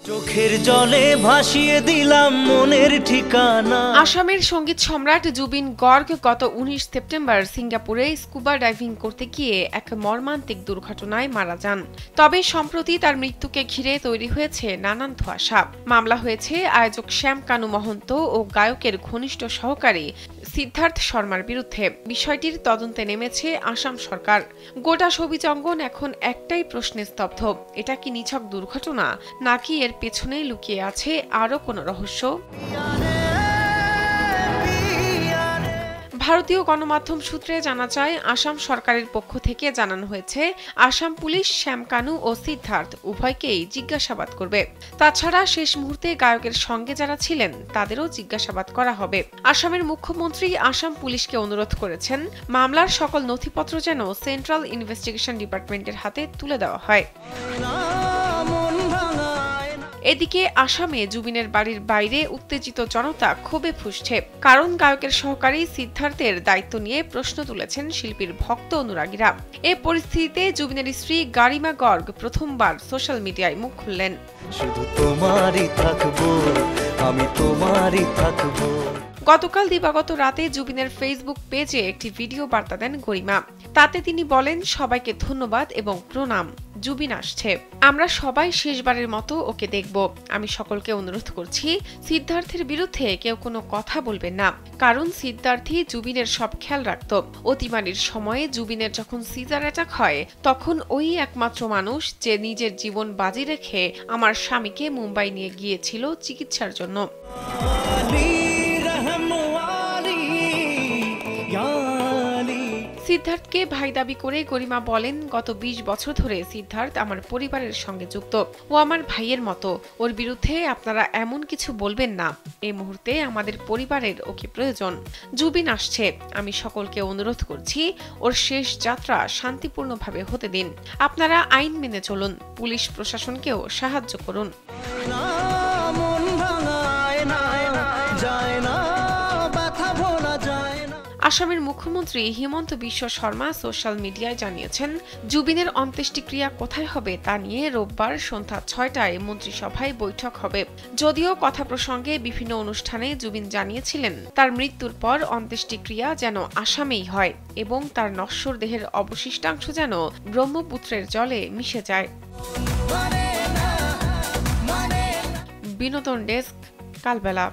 চোখের জলে ভাসিয়ে দিলাম মনের ঠিকানা। আসামের সঙ্গীত সম্রাট জুবিন গর্গ গত ১৯ সেপ্টেম্বর সিঙ্গাপুরে স্কুবা ডাইভিং করতে গিয়ে এক মর্মান্তিক দুর্ঘটনায় মারা যান। তবে সম্প্রতি তার মৃত্যুকে ঘিরে তৈরি হয়েছে নানান ধোঁয়াশা। মামলা হয়েছে আয়োজক শ্যাম কানু মহন্ত ও গায়কের ঘনিষ্ঠ সহকারী সিদ্ধার্থ শর্মার বিরুদ্ধে। বিষয়টির তদন্তে নেমেছে আসাম সরকার। গোটা ছবিজ অঙ্গন এখন একটাই প্রশ্নে স্তব্ধ, এটা কি নিছক দুর্ঘটনা নাকি এর পেছনে লুকিয়ে আছে আরও কোনো রহস্য? ভারতীয় গণমাধ্যম সূত্রে জানা যায়, আসাম সরকারের পক্ষ থেকে জানানো হয়েছে আসাম পুলিশ শ্যাম কানু ও সিদ্ধার্থ উভয়কেই জিজ্ঞাসাবাদ করবে। তাছাড়া শেষ মুহূর্তে গায়কের সঙ্গে যারা ছিলেন তাদেরও জিজ্ঞাসাবাদ করা হবে। আসামের মুখ্যমন্ত্রী আসাম পুলিশকে অনুরোধ করেছেন মামলার সকল নথিপত্র যেন সেন্ট্রাল ইনভেস্টিগেশন ডিপার্টমেন্টের হাতে তুলে দেওয়া হয়। এদিকে আসামে জুবিনের বাড়ির বাইরে উত্তেজিত জনতা ক্ষোভে ফুঁসছে, কারণ গায়কের সহকারী সিদ্ধার্থের দায়িত্ব নিয়ে প্রশ্ন তুলেছেন শিল্পীর ভক্ত অনুরাগীরা। এ পরিস্থিতিতে জুবিনের স্ত্রী গারিমা গর্গ প্রথমবার সোশ্যাল মিডিয়ায় মুখ খুললেন। শুধু তোমারই থাকবো, আমি তোমারই থাকবো। গতকাল দিবাগত রাতে জুবিনের ফেসবুক পেজে একটি ভিডিও বার্তা দেন গরিমা। তাতে তিনি বলেন, সবাইকে ধন্যবাদ এবং প্রণাম, জুবিন আসছে, আমরা সবাই শেষবারের মতো ওকে দেখব। আমি সকলকে অনুরোধ করছি সিদ্ধার্থের বিরুদ্ধে কেউ কোনো কথা বলবেন না, কারণ সিদ্ধার্থী জুবিনের সব খেয়াল রাখত। অতিমারির সময়ে জুবিনের যখন সিজার অ্যাটাক হয়, তখন ওই একমাত্র মানুষ যে নিজের জীবন বাজি রেখে আমার স্বামীকে মুম্বাই নিয়ে গিয়েছিল চিকিৎসার জন্য। সিদ্ধার্থকে ভাই দাবি করে গরিমা বলেন, গত ২০ বছর ধরে সিদ্ধার্থ আমার পরিবারের সঙ্গে যুক্ত, ও আমার ভাইয়ের মতো। ওর বিরুদ্ধে আপনারা এমন কিছু বলবেন না, এই মুহূর্তে আমাদের পরিবারের ওকে প্রয়োজন। জুবিন আসছে, আমি সকলকে অনুরোধ করছি ওর শেষ যাত্রা শান্তিপূর্ণভাবে হতে দিন। আপনারা আইন মেনে চলুন, পুলিশ প্রশাসনকেও সাহায্য করুন। আসামের মুখ্যমন্ত্রী হিমন্ত বিশ্ব শর্মা সোশ্যাল মিডিয়ায় জানিয়েছেন, জুবিনের অন্ত্যেষ্টিক্রিয়া কোথায় হবে তা নিয়ে রোববার সন্ধ্যা ৬টায় মন্ত্রিসভায় বৈঠক হবে। যদিও কথা প্রসঙ্গে বিভিন্ন অনুষ্ঠানে জুবিন জানিয়েছিলেন তার মৃত্যুর পর অন্ত্যেষ্টিক্রিয়া যেন আসামেই হয় এবং তার নশ্বর দেহের অবশিষ্টাংশ যেন ব্রহ্মপুত্রের জলে মিশে যায়। বিনোদন ডেস্ক, কালবেলা।